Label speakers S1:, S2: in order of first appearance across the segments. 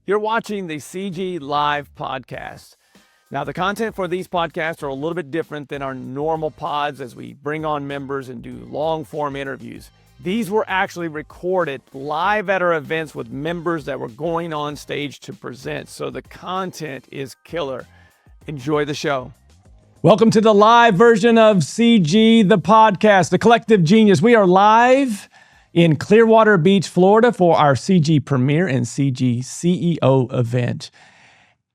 S1: You're watching the CG Live podcast. Now, the content for these podcasts are a little bit different than our normal pods as we bring on members and do long-form interviews. These were actually recorded live at our events with members that were going on stage to present, so the content is killer. Enjoy the show. Welcome to the live version of CG, the podcast, The Collective Genius. We are live in Clearwater Beach, Florida for our CG Premier and CG CEO event.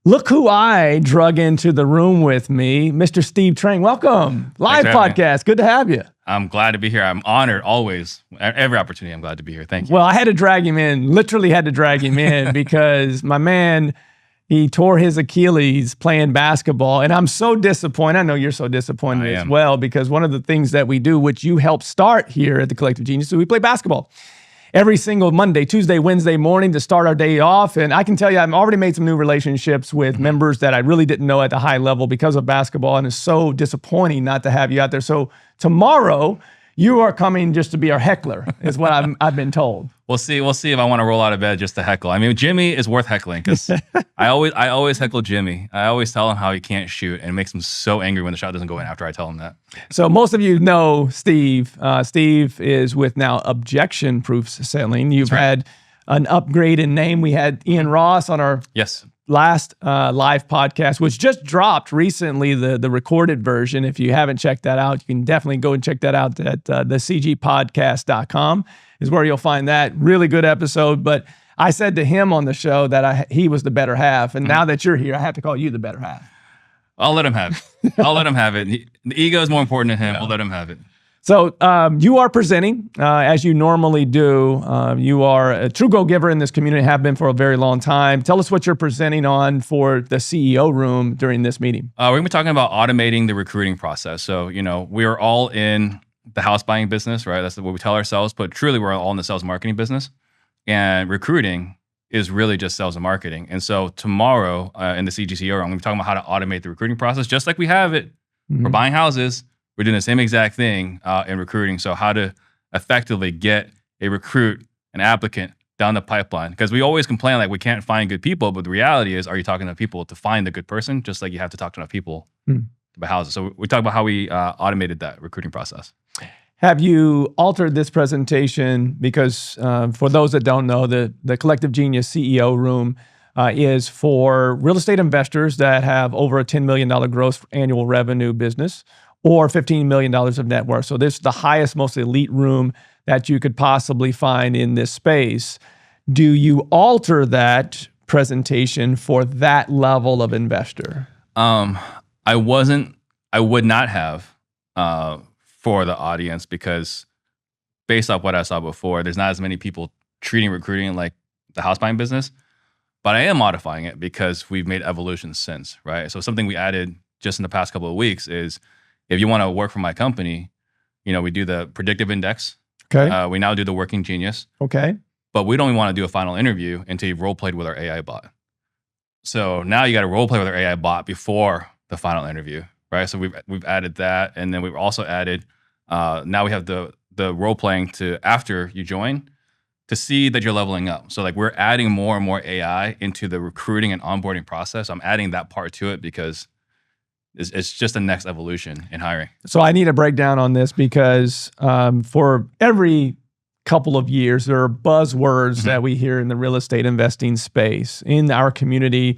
S1: Look who I drug into the room with me, Mr. Steve Trang. Welcome. Live podcast. Good to have you.
S2: I'm glad to be here. I'm honored always. Every opportunity, I'm glad to be here. Thank you.
S1: Well, I had to drag him in, literally had to drag him in because my man, he tore his Achilles playing basketball. And I'm so disappointed. I know you're so disappointed as well, because one of the things that we do, which you helped start here at the Collective Genius, is we play basketball every single Monday, Tuesday, Wednesday morning to start our day off. And I can tell you, I've already made some new relationships with members that I really didn't know at the high level because of basketball. And it's so disappointing not to have you out there. So tomorrow, you are coming just to be our heckler, is what I've been told.
S2: We'll see if I want to roll out of bed just to heckle. I mean, Jimmy is worth heckling because I always heckle Jimmy. I always tell him how he can't shoot, and it makes him so angry when the shot doesn't go in after I tell him that.
S1: So most of you know Steve. Steve is with now Objection Proof Selling. You've had an upgrade in name. We had Ian Ross on our last live podcast, which just dropped recently, the recorded version. If you haven't checked that out, you can definitely go and check that out at thecgpodcast.com is where you'll find that. Really good episode. But I said to him on the show that he was the better half. And now that you're here, I have to call you the better half.
S2: I'll let him have it. I'll let him have it. The ego is more important than him. We'll let him have it.
S1: So you are presenting, as you normally do. You are a true go-giver in this community, have been for a very long time. Tell us what you're presenting on for the CEO room during this meeting.
S2: We're going to be talking about automating the recruiting process. So, we are all in the house buying business, right? That's what we tell ourselves, but truly we're all in the sales marketing business. And recruiting is really just sales and marketing. And so tomorrow in the CGCO room, I'm going to be talking about how to automate the recruiting process, just like we have it for buying houses. We're doing the same exact thing in recruiting. So how to effectively get a recruit, an applicant down the pipeline. Because we always complain like we can't find good people, but the reality is, are you talking to people to find the good person? Just like you have to talk to enough people to buy houses. So we talk about how we automated that recruiting process.
S1: Have you altered this presentation? Because for those that don't know, the Collective Genius CEO room is for real estate investors that have over a $10 million gross annual revenue business, or $15 million of net worth. So this is the highest, most elite room that you could possibly find in this space. Do you alter that presentation for that level of investor?
S2: I would not have for the audience, because based off what I saw before, there's not as many people treating recruiting like the house buying business. But I am modifying it because we've made evolutions since, right? So something we added just in the past couple of weeks is, if you want to work for my company, we do the predictive index.
S1: Okay.
S2: We now do the working genius.
S1: Okay.
S2: But we don't even want to do a final interview until you've role played with our AI bot. So now you got to role play with our AI bot before the final interview, right? So we've added that, and then we've also added now we have the role playing to after you join to see that you're leveling up. So like we're adding more and more AI into the recruiting and onboarding process. I'm adding that part to it because it's just the next evolution in hiring.
S1: So I need a breakdown on this because for every couple of years, there are buzzwords that we hear in the real estate investing space. In our community,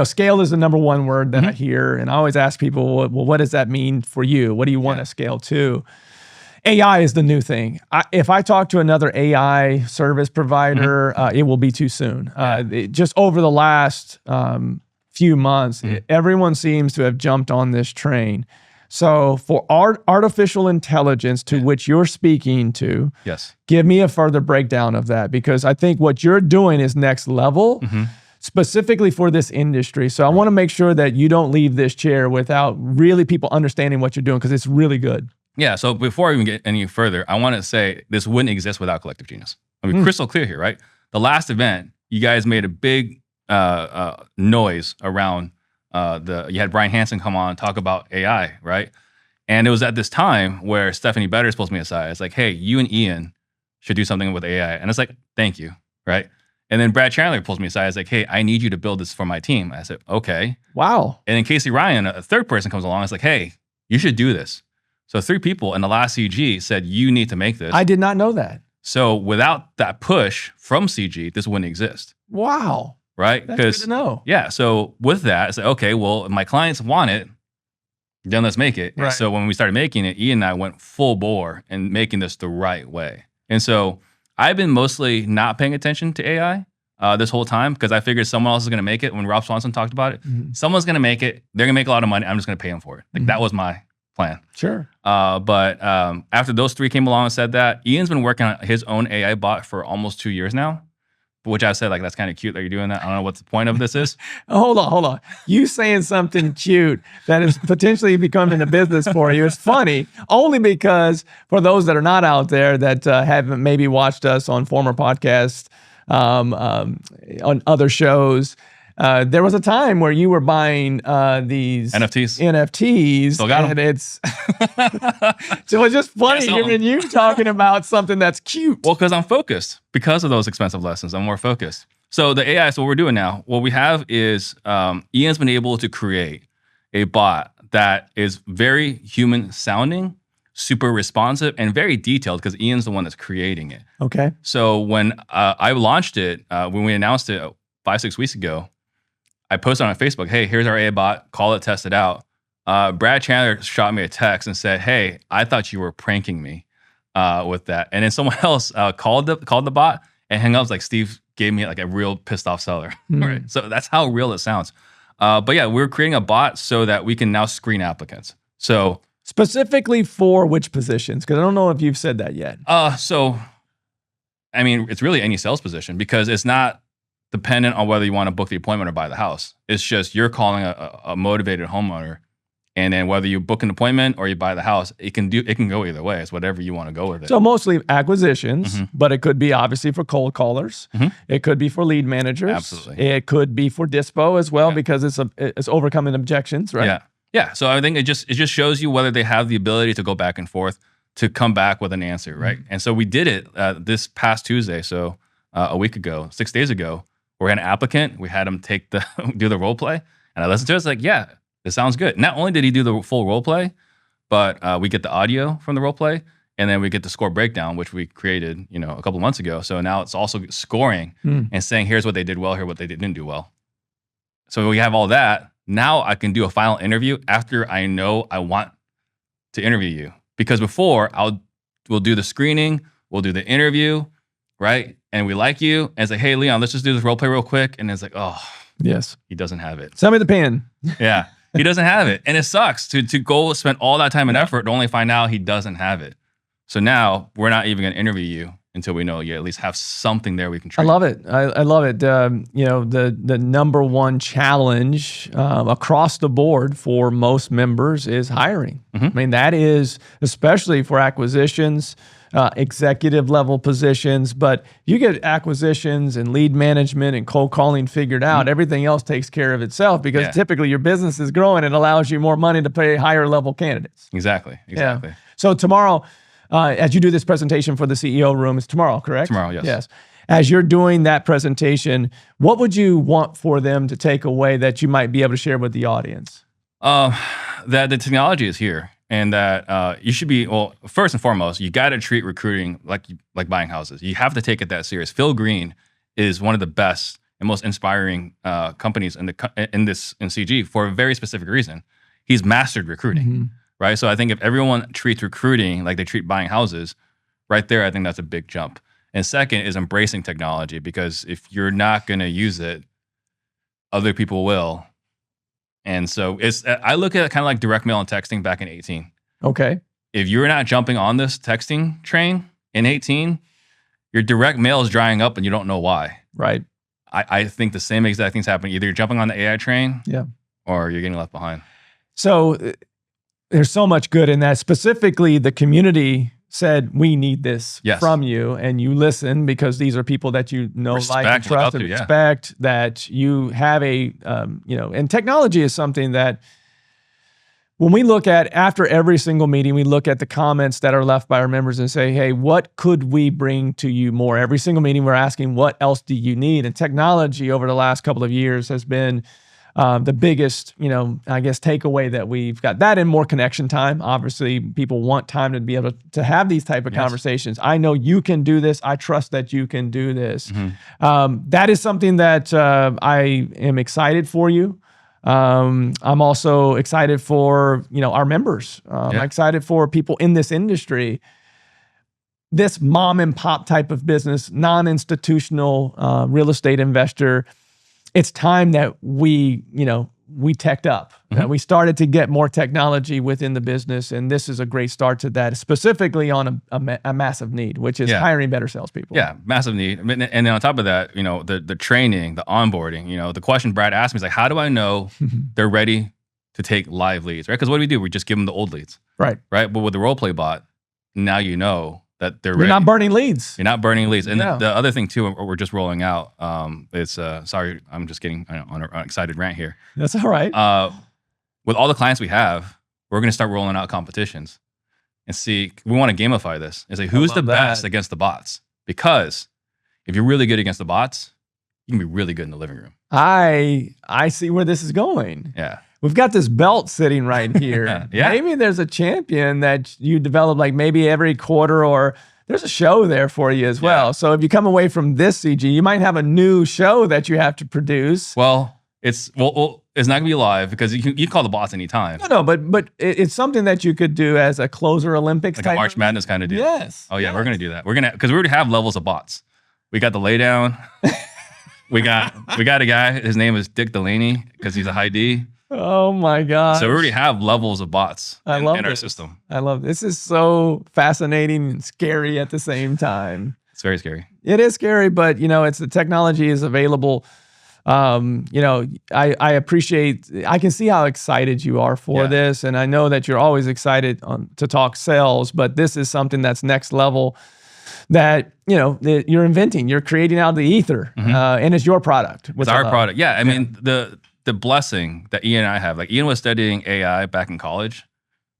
S1: scale is the number one word that I hear. And I always ask people, well, what does that mean for you? What do you want to scale to? AI is the new thing. If I talk to another AI service provider, it will be too soon. Just over the last few months, everyone seems to have jumped on this train. So for artificial intelligence to which you're speaking to, give me a further breakdown of that, because I think what you're doing is next level, specifically for this industry. So I want to make sure that you don't leave this chair without really people understanding what you're doing, because it's really good.
S2: Yeah, so before I even get any further, I want to say this wouldn't exist without Collective Genius. I mean, crystal clear here, right? The last event, you guys made a big noise around you had Brian Hansen come on and talk about AI, right? And it was at this time where Stephanie Betters pulls me aside. It's like, hey, you and Ian should do something with AI. And it's like, thank you, right? And then Brad Chandler pulls me aside. He's like, hey, I need you to build this for my team. I said, okay.
S1: Wow.
S2: And then Casey Ryan, a third person, comes along. It's like, hey, you should do this. So 3 people in the last CG said, you need to make this.
S1: I did not know that.
S2: So without that push from CG, this wouldn't exist.
S1: Wow.
S2: Right?
S1: That's good to know.
S2: Yeah. So with that, it's like, okay, well, if my clients want it, then let's make it.
S1: Right.
S2: So when we started making it, Ian and I went full bore in making this the right way. And so I've been mostly not paying attention to AI this whole time because I figured someone else is going to make it. When Rob Swanson talked about it, someone's going to make it. They're going to make a lot of money. I'm just going to pay them for it. Like that was my plan.
S1: Sure.
S2: But after those 3 came along and said that, Ian's been working on his own AI bot for almost 2 years now, which I said, like, that's kind of cute that you're doing that. I don't know what the point of this is.
S1: Hold on. You saying something cute that is potentially becoming a business for you is funny, only because for those that are not out there that haven't maybe watched us on former podcasts, on other shows, there was a time where you were buying these NFTs.
S2: Still got them.
S1: And it's so it's just funny hearing you talking about something that's cute.
S2: Well, because I'm focused. Because of those expensive lessons, I'm more focused. So the AI, so what we're doing now, what we have is Ian's been able to create a bot that is very human sounding, super responsive, and very detailed because Ian's the one that's creating it.
S1: Okay.
S2: So when I launched it, when we announced it 5-6 weeks ago, I posted on Facebook, hey, here's our AI bot, call it, test it out. Brad Chandler shot me a text and said, hey, I thought you were pranking me with that. And then someone else called the bot and hung up, like, Steve gave me like a real pissed off seller. Right? So that's how real it sounds. But yeah, we're creating a bot so that we can now screen applicants. So
S1: specifically for which positions? Because I don't know if you've said that yet.
S2: So, I mean, it's really any sales position because it's not dependent on whether you want to book the appointment or buy the house. It's just you're calling a motivated homeowner, and then whether you book an appointment or you buy the house, it can go either way. It's whatever you want to go with it.
S1: So mostly acquisitions, but it could be obviously for cold callers. It could be for lead managers.
S2: Absolutely.
S1: It could be for dispo as well because it's overcoming objections, right?
S2: Yeah. So I think it just shows you whether they have the ability to go back and forth to come back with an answer, right? And so we did it this past Tuesday, so a week ago, 6 days ago. We had an applicant. We had him do the role play, and I listened to it. It's like, yeah, it sounds good. Not only did he do the full role play, but we get the audio from the role play, and then we get the score breakdown, which we created, a couple of months ago. So now it's also scoring and saying, here's what they did well, here's what they didn't do well. So we have all that. Now I can do a final interview after I know I want to interview you, because before we'll do the screening, we'll do the interview, right? And we like you, and it's like, hey, Leon, let's just do this role play real quick. And it's like, oh,
S1: yes,
S2: he doesn't have it.
S1: Send me the pen.
S2: Yeah, he doesn't have it. And it sucks to go spend all that time and effort to only find out he doesn't have it. So now we're not even going to interview you until we know you at least have something there we can try.
S1: I love it. I love it. The number one challenge across the board for most members is hiring. I mean, that is especially for acquisitions, executive level positions. But you get acquisitions and lead management and cold calling figured out, everything else takes care of itself because typically your business is growing and allows you more money to pay higher level candidates.
S2: Exactly.
S1: Yeah. So tomorrow, as you do this presentation for the CEO room, it's tomorrow, correct?
S2: Tomorrow, yes.
S1: Yes. As you're doing that presentation, what would you want for them to take away that you might be able to share with the audience?
S2: That the technology is here, and that you should be, well, first and foremost, you got to treat recruiting like buying houses. You have to take it that serious. Phil Green is one of the best and most inspiring companies in CG for a very specific reason. He's mastered recruiting. Right. So I think if everyone treats recruiting like they treat buying houses, right there, I think that's a big jump. And second is embracing technology, because if you're not going to use it, other people will. And so I look at it kind of like direct mail and texting back in 2018.
S1: Okay.
S2: If you're not jumping on this texting train in 2018, your direct mail is drying up and you don't know why.
S1: Right.
S2: I think the same exact thing's happening. Either you're jumping on the AI train, or you're getting left behind.
S1: So there's so much good in that. Specifically, the community said, we need this from you. And you listen because these are people that you know, like, and trust, and respect, that you have and technology is something that when we look at, after every single meeting, we look at the comments that are left by our members and say, hey, what could we bring to you more? Every single meeting, we're asking, what else do you need? And technology over the last couple of years has been the biggest, I guess, takeaway that we've got. That and more connection time. Obviously, people want time to be able to have these type of conversations. I know you can do this. I trust that you can do this. That is something that I am excited for you. I'm also excited for, our members. I'm excited for people in this industry. This mom and pop type of business, non-institutional real estate investor, it's time that we teched up. That we started to get more technology within the business, and this is a great start to that, specifically on a massive need, which is hiring better salespeople.
S2: Yeah, massive need. And then on top of that, the training, the onboarding, the question Brad asked me is like, how do I know they're ready to take live leads, right? Because what do? We just give them the old leads. Right. But with the role play bot, now you know that they're ready.
S1: You're not burning leads.
S2: You're not burning leads. And the other thing too, we're just rolling out, it's, sorry, I'm just getting on an excited rant here.
S1: That's all right.
S2: With all the clients we have, we're going to start rolling out competitions and see, we want to gamify this and say, who's the best against the bots? Because if you're really good against the bots, you can be really good in the living room.
S1: I see where this is going.
S2: Yeah.
S1: We've got this belt sitting right here. Maybe there's a champion that you develop like maybe every quarter, or there's a show there for you as well. So if you come away from this CG, you might have a new show that you have to produce.
S2: Well, it's not gonna be live because you call the bots anytime.
S1: No, but it's something that you could do as a closer Olympics
S2: like
S1: type
S2: a March Madness kind of deal.
S1: Yes.
S2: Oh yeah, we're gonna do that. Because we already have levels of bots. We got the laydown. we got a guy. His name is Dick Delaney because he's a high D.
S1: Oh my God.
S2: So we already have levels of bots in our system.
S1: I love this. This is so fascinating and scary at the same time.
S2: It's very scary.
S1: It is scary, but it's the technology is available. I appreciate, I can see how excited you are for this. And I know that you're always excited to talk sales, but this is something that's next level that, you're inventing, you're creating out of the ether, and it's your product.
S2: It's our product. Yeah. I mean, the blessing that Ian and I have, like Ian was studying AI back in college,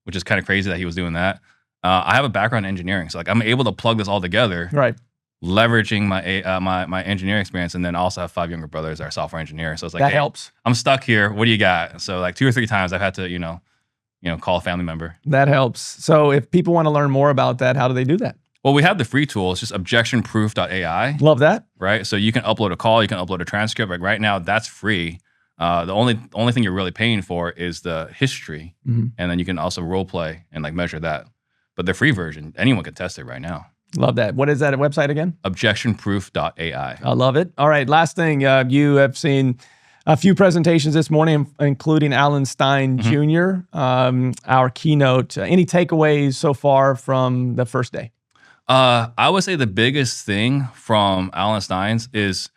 S2: which is kind of crazy that he was doing that. I have a background in engineering. So like I'm able to plug this all together, right? Leveraging my engineering experience, and then also have 5 younger brothers that are software engineers. So it's like,
S1: that helps.
S2: I'm stuck here. What do you got? So like 2 or 3 times I've had to, call a family member.
S1: That helps. So if people want to learn more about that, how do they do that?
S2: Well, we have the free tool. It's just objectionproof.ai.
S1: Love that.
S2: Right. So you can upload a call, you can upload a transcript. Like right now, that's free. The only thing you're really paying for is the history, and then you can also role play and like measure that. But the free version, anyone can test it right now.
S1: Love that. What is that website again?
S2: Objectionproof.ai.
S1: I love it. All right. Last thing, you have seen a few presentations this morning, including Allen Stein Jr., our keynote. Any takeaways so far from the first day?
S2: I would say the biggest thing from Allen Stein's is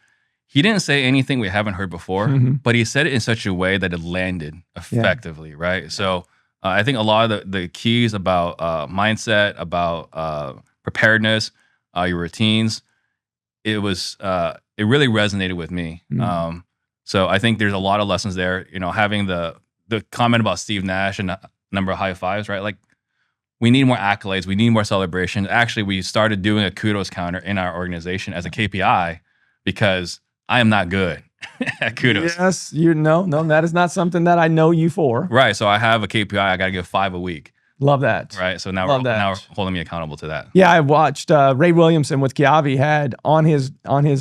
S2: he didn't say anything we haven't heard before, but he said it in such a way that it landed effectively, right? So I think a lot of the keys about mindset, about preparedness, your routines, it really resonated with me. So I think there's a lot of lessons there. Having the comment about Steve Nash and a number of high fives, right? Like we need more accolades, we need more celebration. Actually, we started doing a kudos counter in our organization as a KPI because I am not good at kudos.
S1: Yes, no, that is not something that I know you for.
S2: Right, so I have a KPI, I gotta give 5 a week.
S1: Love that.
S2: Right, so now we're holding me accountable to that.
S1: Yeah, I watched Ray Williamson with Kiavi had on his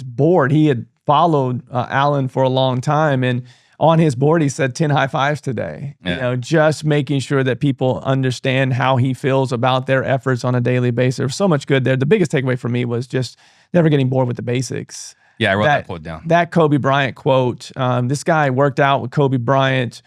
S1: board, he had followed Allen for a long time, and on his board he said 10 high fives today. Just making sure that people understand how he feels about their efforts on a daily basis. There's so much good there. The biggest takeaway for me was just never getting bored with the basics.
S2: Yeah, I wrote that quote down.
S1: That Kobe Bryant quote. This guy worked out with Kobe Bryant,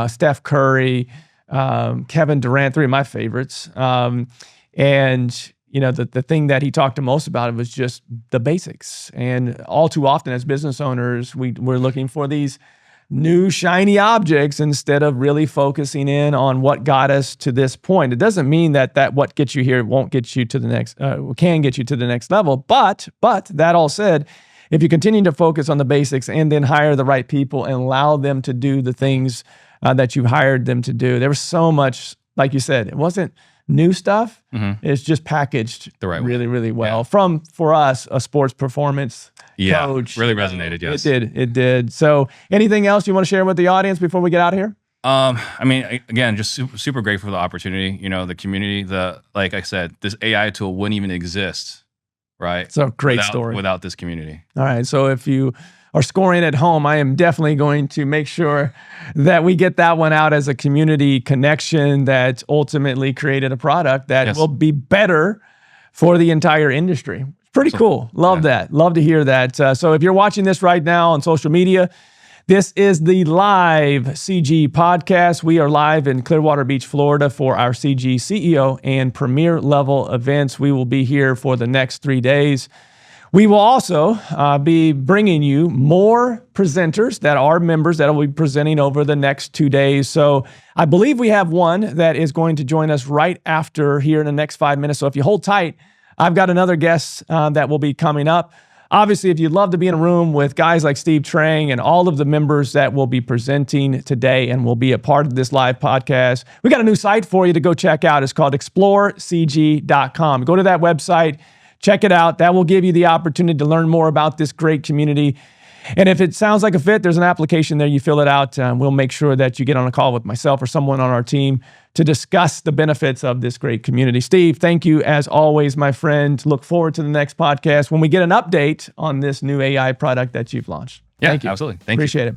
S1: Steph Curry, Kevin Durant, 3 of my favorites. And the thing that he talked the most about was just the basics. And all too often as business owners, we're looking for these new shiny objects instead of really focusing in on what got us to this point. It doesn't mean that what gets you here won't get you to the next, can get you to the next level. But that all said, if you continue to focus on the basics and then hire the right people and allow them to do the things that you hired them to do. There was so much, like you said, it wasn't new stuff. It's just packaged
S2: the right
S1: really,
S2: way.
S1: really well.
S2: Yeah.
S1: For us, a sports performance coach.
S2: Really resonated, yes.
S1: It did. So anything else you want to share with the audience before we get out of here?
S2: I mean, again, just super grateful for the opportunity, the community, like I said, this AI tool wouldn't even exist, right?
S1: It's a great story.
S2: Without this community.
S1: All right. So if you are scoring at home, I am definitely going to make sure that we get that one out as a community connection that ultimately created a product that will be better for the entire industry. Pretty cool. Love that. Love to hear that. So if you're watching this right now on social media, this is the live CG podcast. We are live in Clearwater Beach, Florida for our CG CEO and premier level events. We will be here for the next 3 days. We will also be bringing you more presenters that are members that will be presenting over the next 2 days. So I believe we have one that is going to join us right after here in the next 5 minutes. So if you hold tight, I've got another guest that will be coming up. Obviously, if you'd love to be in a room with guys like Steve Trang and all of the members that will be presenting today and will be a part of this live podcast, we got a new site for you to go check out. It's called explorecg.com. Go to that website, check it out. That will give you the opportunity to learn more about this great community. And if it sounds like a fit, there's an application there. You fill it out. We'll make sure that you get on a call with myself or someone on our team to discuss the benefits of this great community. Steve, thank you as always, my friend. Look forward to the next podcast when we get an update on this new AI product that you've launched.
S2: Yeah,
S1: thank you.
S2: Absolutely. Thank you.
S1: Appreciate it.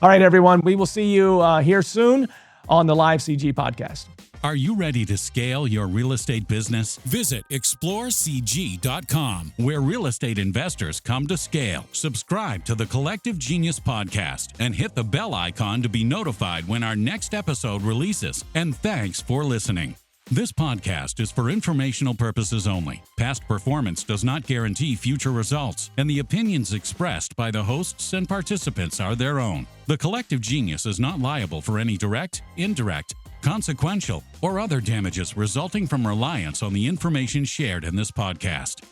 S1: All right, everyone. We will see you here soon on the Live CG podcast.
S3: Are you ready to scale your real estate business? Visit explorecg.com, where real estate investors come to scale. Subscribe to the Collective Genius podcast and hit the bell icon to be notified when our next episode releases. And thanks for listening. This podcast is for informational purposes only. Past performance does not guarantee future results, and the opinions expressed by the hosts and participants are their own. The Collective Genius is not liable for any direct, indirect, consequential, or other damages resulting from reliance on the information shared in this podcast.